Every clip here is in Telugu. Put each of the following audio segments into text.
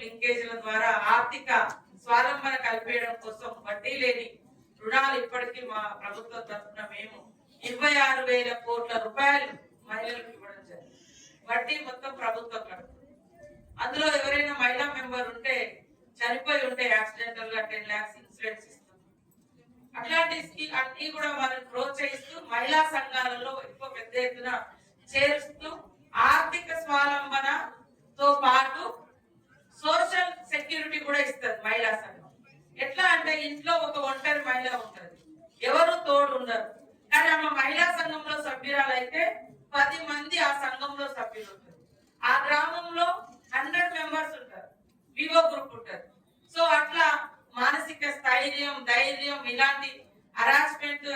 లింకేజీల ద్వారా ఆర్థిక స్వావలంబన కల్పించడం కోసం వడ్డీ లేని రుణాలు ఇప్పటికీ మా ప్రభుత్వం తరఫున మేము 26,000 కోట్ల రూపాయలు మహిళలకు ఇవ్వడం జరిగింది. వడ్డీ మొత్తం ప్రభుత్వం కడుతుంది. అందులో ఎవరైనా మహిళా మెంబర్ ఉంటే చనిపోయి ఉంటే యాక్సిడెంటల్ గా 10 lakhs ఇన్సూరెన్స్ ఇస్తుంది. అట్లాంటి అన్ని కూడా వాళ్ళని ప్రోత్సహిస్తూ మహిళా సంఘాలలో ఎక్కువ పెద్ద ఎత్తున చేరుస్తూ ఆర్థిక స్వావలంబనతో పాటు సోషల్ సెక్యూరిటీ కూడా ఇస్తుంది మహిళా సంఘం. ఎట్లా అంటే ఇంట్లో ఒక ఒంటరి మహిళ ఉంటది, ఎవరు తోడు ఉండరు. కానీ ఆమె మహిళా సంఘంలో సభ్యురాలైతే 10 మంది ఆ సంఘంలో సభ్యులు ఉంటారు. ఆ గ్రామంలో 100 మెంబర్స్ ఉంటారు, వివో గ్రూప్ ఉంటారు. సో అట్లా మానసిక స్థైర్యం, ధైర్యం, ఇలాంటి హరాస్మెంట్,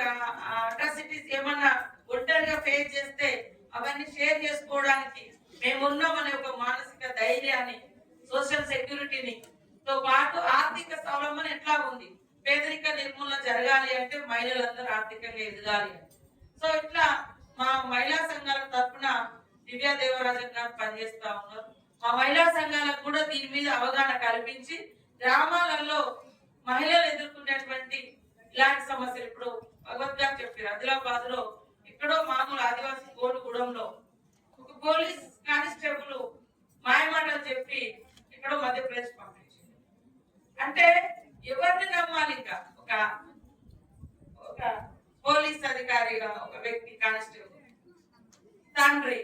అట్రాసిటీస్ ఏమన్నా ఒంటరిగా ఫేస్ చేస్తే అవన్నీ షేర్ చేసుకోవడానికి మేమున్నామనే ఒక మానసిక ధైర్యాన్ని, సోషల్ సెక్యూరిటీని తో పాటు ఆర్థిక స్వావలంబన ఎట్లా ఉంది, పేదరిక నిర్మూలన జరగాలి అంటే మహిళలందరూ ఆర్థికంగా ఎదగాలి. సో ఇట్లా మా మహిళా సంఘాల తరఫున దివ్యా దేవరాజన్ గారు పనిచేస్తా ఉన్నారు. మా మహిళా సంఘాలకు కూడా దీని మీద అవగాహన కల్పించి గ్రామాలలో మహిళలు ఎదుర్కొనేటువంటి ఇలాంటి సమస్యలు, ఇప్పుడు భగవద్ గారు చెప్పారు, ఆదిలాబాద్ లో ఎక్కడో మామూలు ఆదివాసీ కోలుగూడెంలో ఒక పోలీస్ కానిస్టేబుల్ మాయమాటలు చెప్పి ఎక్కడో మధ్యప్రదేశ్ పంపించింది. అంటే ఎవరిని నమ్మాలి? ఇంకా ఒక పోలీస్ అధికారిగా ఒక వ్యక్తి, కానిస్టేబుల్, తండ్రి,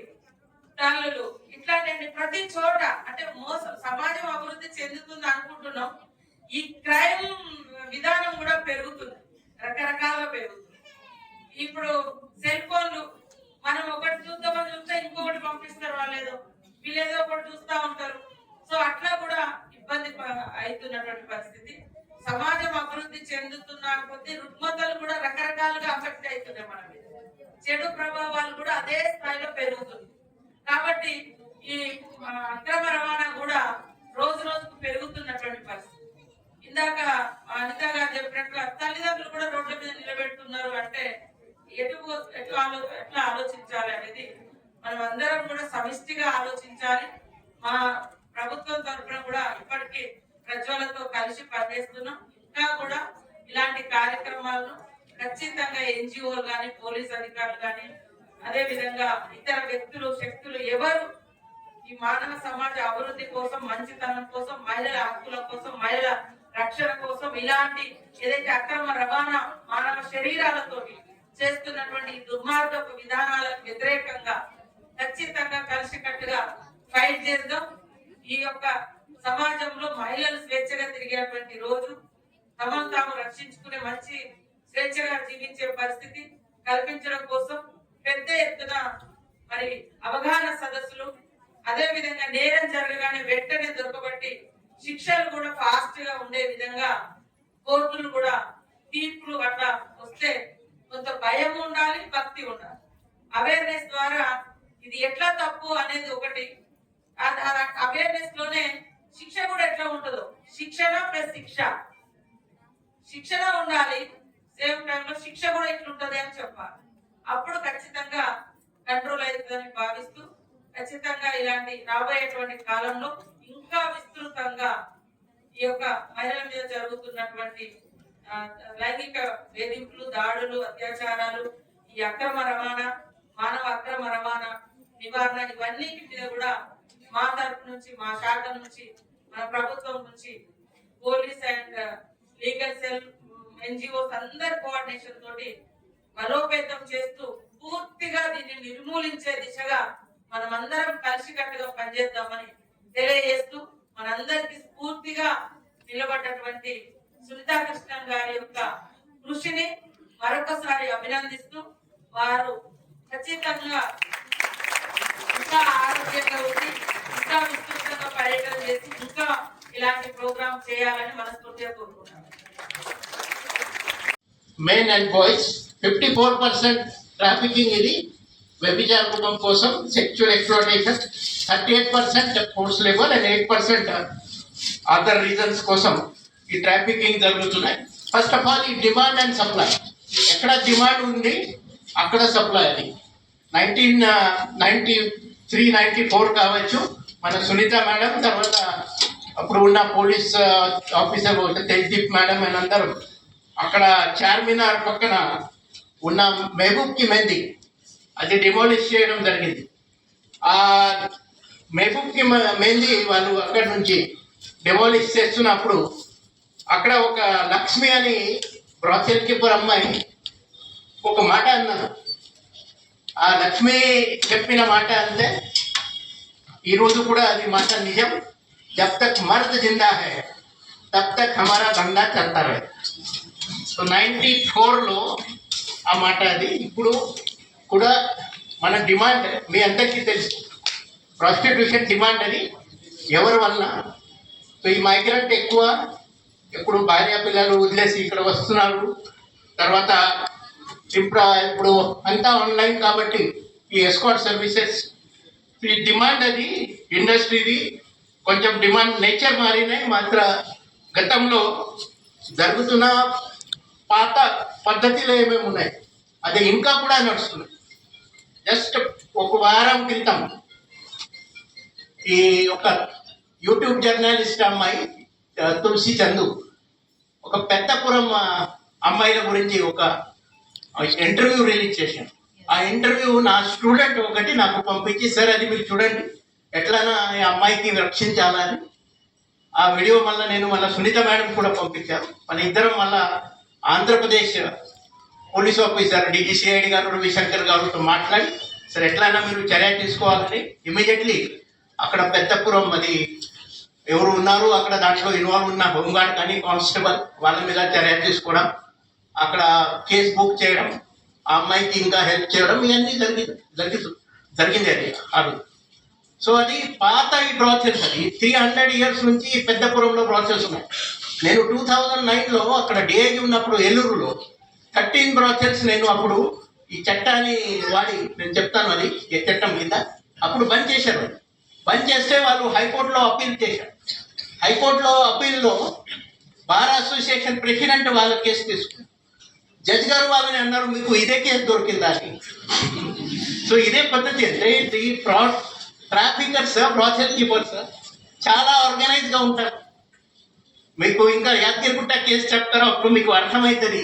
తల్లులు, ఇట్లాంటి ప్రతి చోట అంటే మోసం. సమాజం అభివృద్ధి చెందుతుంది అనుకుంటున్నాం, ఈ క్రైమ్ విధానం కూడా పెరుగుతుంది, రకరకాలుగా పెరుగుతుంది. ఇప్పుడు సెల్ ఫోన్లు మనం ఒకటి చూద్దామని చూస్తే ఇంకొకటి పంపిస్తారు, వీళ్ళేదో ఒకటి చూస్తా ఉంటారు. సో అట్లా కూడా ఇబ్బంది అవుతున్నటువంటి పరిస్థితి. సమాజం అభివృద్ధి చెందుతున్న కొద్ది రుగ్మతలు కూడా రకరకాలుగా అఫెక్ట్ అవుతున్నాయి. మన మీద చెడు ప్రభావాలు కూడా అదే స్థాయిలో పెరుగుతుంది. కాబట్టి ఈ అక్రమ రవాణా కూడా రోజు రోజుకు పెరుగుతున్నటువంటి పరిస్థితి. ఇందాక అనిత గారు చెప్పినట్లుగా తల్లిదండ్రులు కూడా రోడ్ల మీద నిలబెడుతున్నారు అంటే ఎట్లా ఆలోచించాలి అనేది మనం అందరం కూడా సమిష్టిగా ఆలోచించాలి. మా ప్రభుత్వం తరఫున కూడా ఇప్పటికీ ప్రజ్వలతో కలిసి పనిచేస్తున్నాం. ఇంకా కూడా ఇలాంటి కార్యక్రమాలను ఖచ్చితంగా ఎన్జిఓలు కానీ, పోలీస్ అధికారులు కానీ, అదే విధంగా ఇతర వ్యక్తులు, శక్తులు ఎవరు ఈ మానవ సమాజ అభివృద్ధి కోసం, మంచితనం కోసం, మహిళల హక్కుల కోసం, మహిళల రక్షణ కోసం ఇలాంటి ఏదైతే అక్రమ రవాణా మానవ శరీరాలతో చేస్తున్నటువంటి దుర్మార్గపు విధానాలకు వ్యతిరేకంగా ఖచ్చితంగా కలిసికట్టుగా ఫైట్ చేద్దాం. ఈ యొక్క సమాజంలో మహిళలు స్వేచ్ఛగా తిరిగేటువంటి రోజు, తమను తాము రక్షించుకునే మంచి స్వేచ్ఛగా జీవించే పరిస్థితి కల్పించడం కోసం పెద్ద ఎత్తున మరి అవగాహన సదస్సులు, అదే విధంగా నేరం జరగగానే వెంటనే దొరకబట్టి శిక్షలు కూడా ఫాస్ట్ గా ఉండే విధంగా కోర్టులు కూడా తీర్పులు అట్లా వస్తే కొంత భయం ఉండాలి, భక్తి ఉండాలి. అవేర్నెస్ ద్వారా ఇది ఎట్లా తప్పు అనేది ఒకటి, అవేర్నెస్ లోనే శిక్ష కూడా ఎట్లా ఉంటుందో, శిక్షణ ప్లస్ శిక్షణ ఉండాలి, సేమ్ టైంలో శిక్ష కూడా ఎట్లుంటది అని చెప్పాలి. అప్పుడు ఖచ్చితంగా కంట్రోల్ అవుతుందని భావిస్తూ ఖచ్చితంగా ఇలాంటి రాబోయేటువంటి కాలంలో ఇంకా విస్తృతంగా ఈ యొక్క మహిళల మీద జరుగుతున్నటువంటి లైంగిక వేధింపులు, దాడులు, అత్యాచారాలు, ఈ అక్రమ రవాణా, మానవ అక్రమ రవాణా నివారణ, ఇవన్నీ మీద కూడా మా తరపు నుంచి, మా శాఖ నుంచి, మన ప్రభుత్వం నుంచి, police and legal cell, NGOs అందరి కోఆర్డినేషన్ తోటి బలోపేతం చేస్తూ పూర్తిగా దీన్ని నిర్మూలించే దిశగా మనమందరం కలిసికట్టుగా పనిచేద్దామని తెలియజేస్తూ, మనందరికి స్ఫూర్తిగా నిలబడ్డటువంటి సునీతా కృష్ణన్ గారి యొక్క కృషిని మరొకసారి అభినందిస్తూ, వారు ఖచ్చితంగా ఇంకా ఆరోగ్యంగా ఉండి ఇంకా విస్తృతంగా పర్యటన చేసి ఇంకా ఇలాంటి ప్రోగ్రామ్ చేయాలని మనస్ఫూర్తిగా కోరుకుంటున్నాను. మెన్ అండ్ బాయ్స్ 54% ట్రాఫికింగ్ ఇది వ్యభిచారం కోసం, sexual exploitation 38% force labour and 8% other reasons కోసం ఈ ట్రాఫికింగ్ జరుగుతున్నాయి. ఫస్ట్ ఆఫ్ ఆల్ ఈ డిమాండ్ అండ్ సప్లై, ఎక్కడ డిమాండ్ ఉంది అక్కడ సప్లై. అది 1993-94 కావచ్చు, మన సునీత మేడం, తర్వాత అప్పుడు ఉన్న పోలీస్ ఆఫీసర్ తేజ్దీప్ మేడం అని అందరూ అక్కడ చార్మినార్ పక్కన ఉన్న మహబూబ్కి మెంది అది డిమాలిష్ చేయడం జరిగింది. ఆ మహబూబ్కి మెంది వాళ్ళు అక్కడి నుంచి డిమాలిష్ చేస్తున్నప్పుడు అక్కడ ఒక లక్ష్మి అని బ్రాచెల్ కీపర్ అమ్మాయి ఒక మాట అన్నారు. ఆ లక్ష్మి చెప్పిన మాట అంటే ఈరోజు కూడా అది మాట నిజం. జబ్ తక్ మర్ద్ జిందా హై తబ్ తక్ హమారా దందా చల్తా రహే. సో 94లో ఆ మాట అది. ఇప్పుడు కూడా మన డిమాండ్ మీ అందరికీ తెలుసు, ప్రాస్టిట్యూషన్ డిమాండ్ అది ఎవరి వల్ల. సో ఈ మైగ్రెంట్ ఎక్కువ ఇప్పుడు భార్య పిల్లలు వదిలేసి ఇక్కడ వస్తున్నారు. తర్వాత ఇప్పుడు అంతా ఆన్లైన్ కాబట్టి ఈ ఎస్కార్ట్ సర్వీసెస్ ఈ డిమాండ్ అది ఇండస్ట్రీది కొంచెం డిమాండ్ నేచర్ మారినాయి. మాత్ర గతంలో జరుగుతున్న పాత పద్ధతిలో ఏమేమి ఉన్నాయి అది ఇంకా కూడా నడుస్తుంది. జస్ట్ ఒక వారం క్రితం ఈ ఒక యూట్యూబ్ జర్నలిస్ట్ అమ్మాయి తులసి చందు ఒక పెద్దపురం అమ్మాయిల గురించి ఒక ఇంటర్వ్యూ రిలీజ్ చేశాను. ఆ ఇంటర్వ్యూ నా స్టూడెంట్ ఒకటి నాకు పంపించి, సార్ అది మీరు చూడండి ఎట్లనా ఈ అమ్మాయికి రక్షించాలని. ఆ వీడియో మళ్ళీ సునీత మేడం కూడా పంపించారు. మన ఇద్దరం మళ్ళా ఆంధ్రప్రదేశ్ పోలీస్ ఆఫీసర్ డిజిసిఐడి గారు రవిశంకర్ గారితో మాట్లాడి, సార్ ఎట్లయినా మీరు చర్య తీసుకోవాలని ఇమీడియట్లీ అక్కడ పెద్దపురం అది ఎవరు ఉన్నారు అక్కడ దాంట్లో ఇన్వాల్వ్ ఉన్న హోంగార్డ్ కానీ కానిస్టేబుల్ వాళ్ళ మీద చర్య తీసుకోవడం, అక్కడ కేసు బుక్ చేయడం, ఆ అమ్మాయికి ఇంకా హెల్ప్ చేయడం ఇవన్నీ జరిగింది అది అది. సో అది పాత ఈ బ్రాచెల్స్ అది 300 years నుంచి పెద్దపురంలో బ్రాచెల్స్ ఉన్నాయి. నేను 2009లో అక్కడ డిఐజీ ఉన్నప్పుడు ఏలూరులో 13 బ్రాచెల్స్ నేను అప్పుడు ఈ చట్టాన్ని వాడి నేను చెప్తాను అది ఏ చట్టం కింద అప్పుడు బంద్ చేశారు. బంద్ చేస్తే వాళ్ళు హైకోర్టులో అప్పీల్ చేశారు. హైకోర్టులో అప్పీల్లో బార్ అసోసియేషన్ ప్రెసిడెంట్ వాళ్ళ కేసు తీసుకున్నారు. జడ్జ్ గారు వాళ్ళని అన్నారు మీకు ఇదే కేసు దొరికిందా అని. సో ఇదే పద్ధతి అంటే ఈ ట్రాఫికర్స్ బ్రాచెల్ కీపర్స్ చాలా ఆర్గనైజ్గా ఉంటారు. మీకు ఇంకా యాదగిరిగుట్ట కేసు చెప్తారో అప్పుడు మీకు అర్థమవుతుంది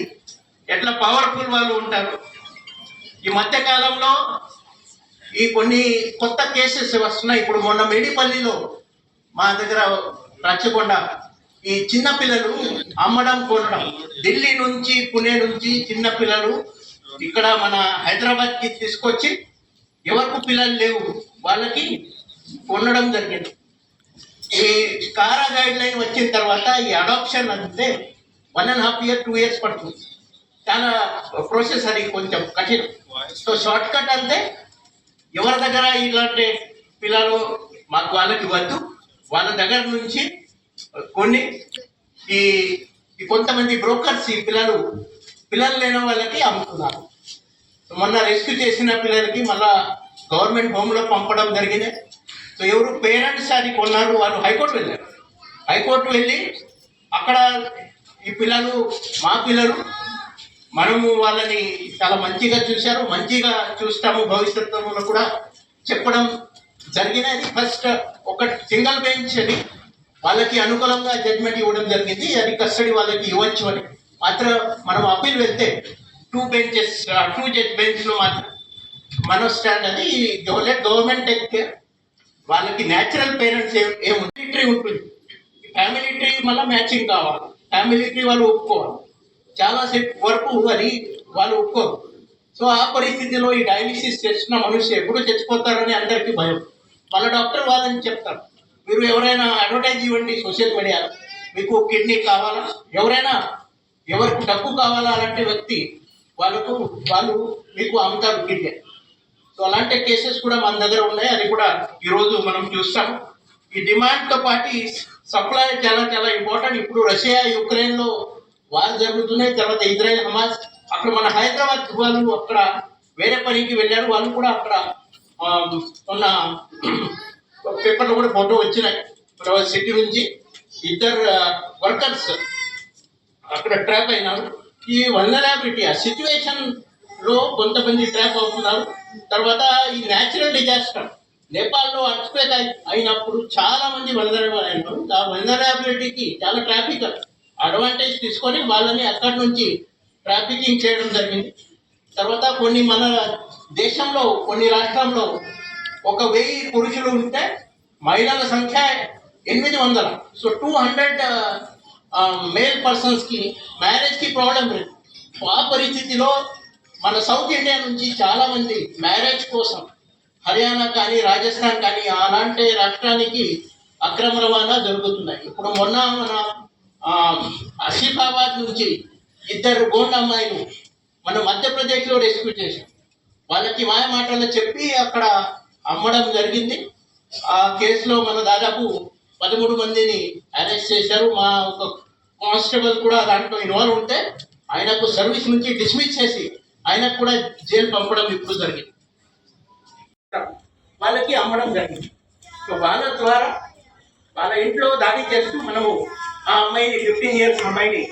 ఎట్లా పవర్ఫుల్ వాళ్ళు ఉంటారు. ఈ మధ్య కాలంలో ఈ కొన్ని కొత్త కేసెస్ వస్తున్నాయి. ఇప్పుడు మొన్న మేడిపల్లిలో మా దగ్గర రచ్చకొండ ఈ చిన్న పిల్లలు అమ్మడం కొనడం, ఢిల్లీ నుంచి పుణే నుంచి చిన్న పిల్లలు ఇక్కడ మన హైదరాబాద్కి తీసుకొచ్చి ఎవరికి పిల్లలు లేవు వాళ్ళకి కొనడం జరిగింది. ఈ కారా గైడ్ లైన్ వచ్చిన తర్వాత ఈ అడాప్షన్ అంటే 1.5 years 2 years పడుతుంది. చాలా ప్రాసెస్ అది కొంచెం కఠినం. సో షార్ట్ కట్ అంటే ఎవరి దగ్గర ఇలాంటి పిల్లలు మాకు వాళ్ళకి వద్దు, వాళ్ళ దగ్గర నుంచి కొన్ని ఈ కొంతమంది బ్రోకర్స్ ఈ పిల్లలు లేని వాళ్ళకి అమ్ముతున్నారు. మొన్న రెస్క్యూ చేసిన పిల్లలకి మళ్ళా గవర్నమెంట్ హోమ్లో పంపడం జరిగింది. సో ఎవరు పేరెంట్స్ అది కొన్నారు వాళ్ళు హైకోర్టు వెళ్ళారు. హైకోర్టు వెళ్ళి అక్కడ ఈ పిల్లలు మా పిల్లలు మనము వాళ్ళని చాలా మంచిగా చూశారు, మంచిగా చూస్తాము భవిష్యత్తులో కూడా చెప్పడం జరిగినది. ఫస్ట్ ఒక సింగిల్ బెంచ్ అని వాళ్ళకి అనుకూలంగా జడ్జ్మెంట్ ఇవ్వడం జరిగింది. అది కస్టడీ వాళ్ళకి ఇవ్వచ్చు అని. మాత్రం మనం అప్పీల్ వెళ్తే 2 జడ్జ్ బెంచ్లో మాత్రం మన స్టాండ్ అది గవర్నమెంట్ టేక్ కేర్. వాళ్ళకి న్యాచురల్ పేరెంట్స్ ఏముంది ట్రీ ఉంటుంది, ఫ్యామిలీ ట్రీ మళ్ళీ మ్యాచింగ్ కావాలి, ఫ్యామిలీ ట్రీ వాళ్ళు ఒప్పుకోవాలి. చాలాసేపు వరకు అది వాళ్ళు ఒప్పుకోరు. సో ఆ పరిస్థితిలో ఈ డయాలిసిస్ చేస్తున్న మనుషులు ఎప్పుడు చచ్చిపోతారని అందరికీ భయం. వాళ్ళ డాక్టర్ వాళ్ళని చెప్తారు మీరు ఎవరైనా అడ్వర్టైజ్ ఇవ్వండి సోషల్ మీడియాలో, మీకు కిడ్నీ కావాలా, ఎవరికి డబ్బు కావాలా అలాంటి వ్యక్తి వాళ్ళు మీకు అమ్ముతారు కిడ్నీ. సో అలాంటి కేసెస్ కూడా మన దగ్గర ఉన్నాయి. అది కూడా ఈరోజు మనం చూస్తాము. ఈ డిమాండ్తో పాటు సప్లై చాలా చాలా ఇంపార్టెంట్. ఇప్పుడు రష్యా యుక్రెయిన్లో వార్ జరుగుతున్నాయి, తర్వాత ఇజ్రాయెల్ హమాస్. అక్కడ మన హైదరాబాద్ వాళ్ళు అక్కడ వేరే పనికి వెళ్ళారు, వాళ్ళు కూడా అక్కడ ఉన్న పేపర్లో కూడా ఫోటో వచ్చినాయి. సిటీ నుంచి 2 వర్కర్స్ అక్కడ ట్రాప్ అయినారు. ఈ వల్నరబిలిటీ ఆ సిచ్యువేషన్ లో కొంతమంది ట్రాప్ అవుతున్నారు. తర్వాత ఈ నేపాల్లో అర్త్క్వేక్ అయినప్పుడు చాలా మంది వల్నరబుల్ అయినారు. ఆ వల్నరబిలిటీకి చాలా ట్రాఫిక్ అడ్వాంటేజ్ తీసుకొని వాళ్ళని అక్కడి నుంచి ట్రాఫికింగ్ చేయడం జరిగింది. తర్వాత కొన్ని మన దేశంలో కొన్ని రాష్ట్రాల్లో 1000 పురుషులు ఉంటే మహిళల సంఖ్య 800. సో 200 మేల్ పర్సన్స్కి మ్యారేజ్కి ప్రాబ్లం లేదు. ఆ పరిస్థితిలో మన సౌత్ ఇండియా నుంచి చాలామంది మ్యారేజ్ కోసం హర్యానా కానీ రాజస్థాన్ కానీ అలాంటి రాష్ట్రానికి అక్రమ రవాణా జరుగుతున్నాయి. ఇప్పుడు మొన్న మన ఆసిఫాబాద్ నుంచి 2 గోండ్ అమ్మాయిలు మన మధ్యప్రదేశ్లో రెస్క్యూ చేశాం. వాళ్ళకి మాయ మాటలు చెప్పి అక్కడ అమ్మడం జరిగింది. ఆ కేసులో మన దాదాపు 13 మందిని అరెస్ట్ చేశారు. మా ఒక కానిస్టేబుల్ కూడా దాంట్లో ఇన్వాల్వ్ ఉంటే ఆయనకు సర్వీస్ నుంచి డిస్మిస్ చేసి ఆయనకు కూడా జైలు పంపడం ఇప్పుడు జరిగింది. వాళ్ళకి అమ్మడం జరిగింది. సో వాళ్ళ ద్వారా వాళ్ళ ఇంట్లో దాడి చేస్తూ మనము ఆ అమ్మాయిని 15 years అమ్మాయిని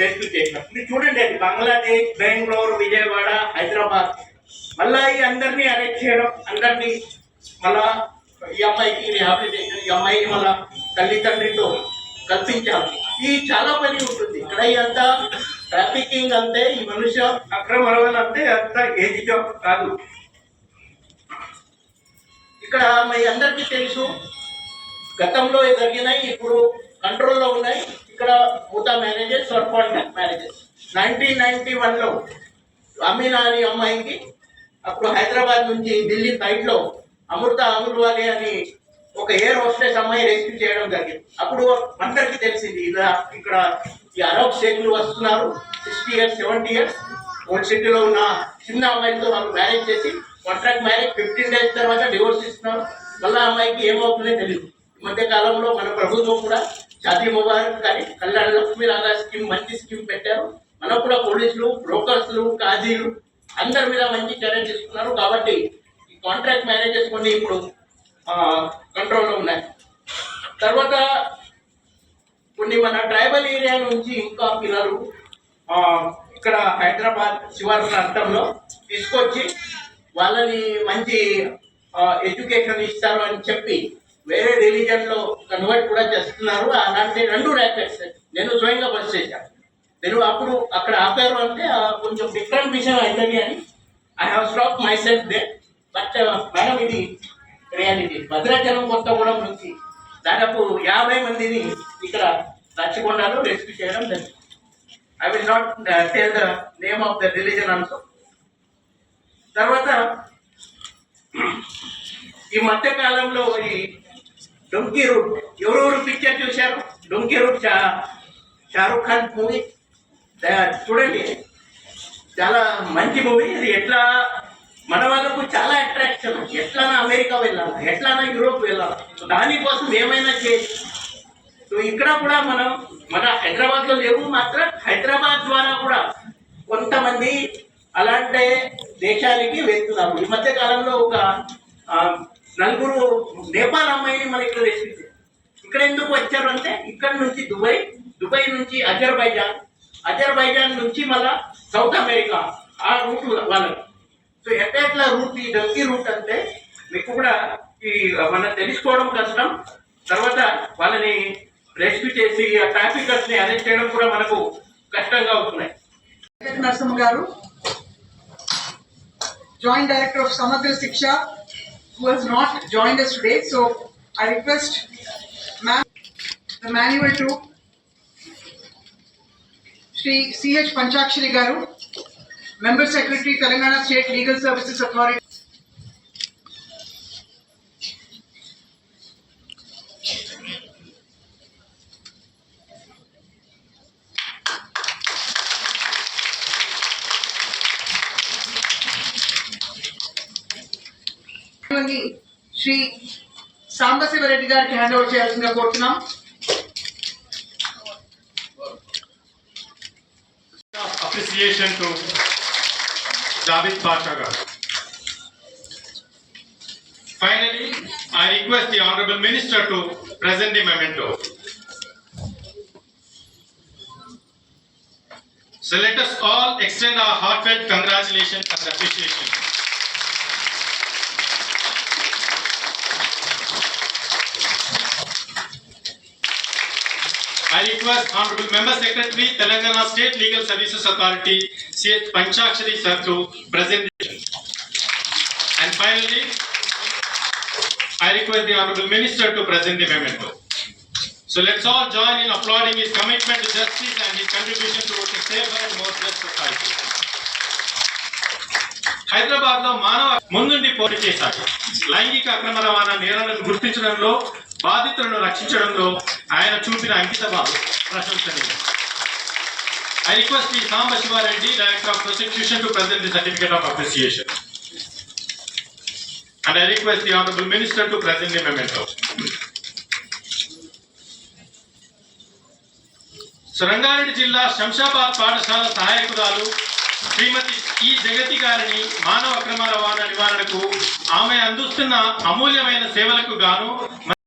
రెస్క్యూ చేసినాం. మీరు చూడండి, అది బంగ్లాదేశ్, బెంగళూరు, విజయవాడ, హైదరాబాద్, మళ్ళా ఈ అందరినీ అరెస్ట్ చేయడం, అందరినీ మళ్ళా ఈ అమ్మాయికి రిహాబిలిటేషన్, ఈ అమ్మాయిని మళ్ళా తల్లిదండ్రితో కల్పించాలి. ఈ చాలా పని ఉంటుంది ఇక్కడ. అంతా ట్రాఫికింగ్ అంతే, ఈ మనుష్య అక్రమ రవాణా అంతే, అంత ఏజీ జాబ్ కాదు. ఇక్కడ మీ అందరికీ తెలుసు, గతంలో జరిగినాయి, ఇప్పుడు కంట్రోల్లో ఉన్నాయి. ఇక్కడ మూతా మ్యారేజెస్, కాంట్రాక్ట్ మ్యారేజెస్. 1991లో అమీనా అని అమ్మాయికి అప్పుడు హైదరాబాద్ నుంచి ఢిల్లీ ఫ్లైట్లో అమృత అమృవాలే అని ఒక ఎయిర్ హోస్టెస్ అమ్మాయి రెస్క్యూ చేయడం జరిగింది. అప్పుడు అందరికీ తెలిసింది ఇలా ఇక్కడ ఈ అరబ్ షేక్లు వస్తున్నారు, 60 years 70 years ఓల్డ్ సిటీలో ఉన్న చిన్న అమ్మాయిలతో వాళ్ళు మ్యారేజ్ చేసి కాంట్రాక్ట్ మ్యారేజ్ 15 days తర్వాత డివోర్స్ ఇస్తున్నారు. మళ్ళీ అమ్మాయికి ఏమవుతుందో తెలియదు. ఈ మధ్య కాలంలో మన ప్రభుత్వం కూడా షాదీ ముబారక్ కానీ కళ్యాణ లక్ష్మి లాగా స్కీమ్, మంచి స్కీమ్ పెట్టారు. మనకు కూడా పోలీసులు, బ్రోకర్స్లు, కాజీలు అందరి మీద మంచి చర్య తీసుకున్నారు. కాబట్టి ఈ కాంట్రాక్ట్ మ్యారేజెస్ కొన్ని ఇప్పుడు కంట్రోల్లో ఉన్నాయి. తర్వాత కొన్ని మన ట్రైబల్ ఏరియా నుంచి ఇంకా పిల్లలు ఇక్కడ హైదరాబాద్ శివారు ప్రాంతంలో తీసుకొచ్చి వాళ్ళని మంచి ఎడ్యుకేషన్ ఇస్తారు అని చెప్పి వేరే రిలీజన్లో కన్వర్ట్ కూడా చేస్తున్నారు. అలాంటి 2 ర్యాకెట్స్ నేను స్వయంగా బస్ చేశాను. నేను అప్పుడు అక్కడ ఆపారు అంటే కొంచెం డిఫరెంట్ విషయం అవుతుంది అని I have stop my self they. But madam, ఇది రియాలిటీ. భద్రాచలం కొత్తగూడెం నుంచి దాదాపు 50 మందిని ఇక్కడ రచ్చకొండలో రెస్క్యూ చేయడం జరిగింది. I will not tell the name of the religion also. తర్వాత ఈ మధ్య కాలంలో ఈ డొంకీ రూట్, ఎవరెవరు పిక్చర్ చూశారు? Donkey route Shahrukh Khan movie చూడండి, చాలా మంచి మూవీ. ఇది ఎట్లా మన వాళ్ళకు చాలా అట్రాక్షన్, ఎట్లానా అమెరికా వెళ్ళాలి, ఎట్లానా యూరోప్ వెళ్ళాలి, దానికోసం ఏమైనా చేసి. సో ఇక్కడ కూడా మన హైదరాబాద్లో లేవు, మాత్రం హైదరాబాద్ ద్వారా కూడా కొంతమంది అలాంటి దేశానికి వెళ్తున్నారు. ఈ మధ్య కాలంలో ఒక 4 నేపాల్ అమ్మాయిని మన ఇక్కడ రెస్క్యూ. ఇక్కడ ఎందుకు వచ్చారు అంటే ఇక్కడ నుంచి దుబాయ్ నుంచి అజర్బైజాన్ నుంచి మళ్ళా సౌత్ అమెరికా, ఆ రూట్ వాళ్ళకి. సో ఎట్లా రూట్, ఈ డొంకీ రూట్ అంటే మీకు కూడా ఈ మనం తెలుసుకోవడం కష్టం. తర్వాత వాళ్ళని రెస్క్యూ చేసి ఆ ట్రాఫికర్స్ ని అరెస్ట్ చేయడం కూడా మనకు కష్టంగా అవుతున్నాయి. నరసింహ గారు, Joint Director of Samagra Shiksha, who has not joined us today, so I request ma'am the manual to Shri C.H. Panchakshari Garu, Member Secretary, Telangana State Legal Services Authority. Shri Sambasiva Reddy గారికి హ్యాండ్ ఓవర్ చేయాల్సిందిగా కోరుతున్నాం. Appreciation to Javed Pasha garu. Finally, I request the Honorable Minister to present the memento. So let us all extend our heartfelt congratulations and appreciation I request Honorable Member Secretary, Telangana State Legal Services Authority, C.H. Panchakshari sir to present. And finally, I request the Honorable Minister to present the memento. So let's all join in applauding his commitment to justice and his contribution towards a safer and more just society. Hyderabad లో మానవ ముందుండి పోటీ చేశాడు. లైంగిక అక్రమ రవాణా నేరాలను గుర్తించడంలో, బాధితులను రక్షించడంలో ఆయన చూపిన అంకితభావం ప్రశంసనీయం. I request the Samba Shiva Reddy, Director of Prosecution, to present the certificate of appreciation. And I request the Honorable Minister to present the memento. Rangareddy జిల్లా శంషాబాద్ పాఠశాల సహాయకురాలు శ్రీమతి ఈ జగతి గారిని మానవ అక్రమ రవాణా నివారణకు ఆమె అందిస్తున్న అమూల్యమైన సేవలకు గాను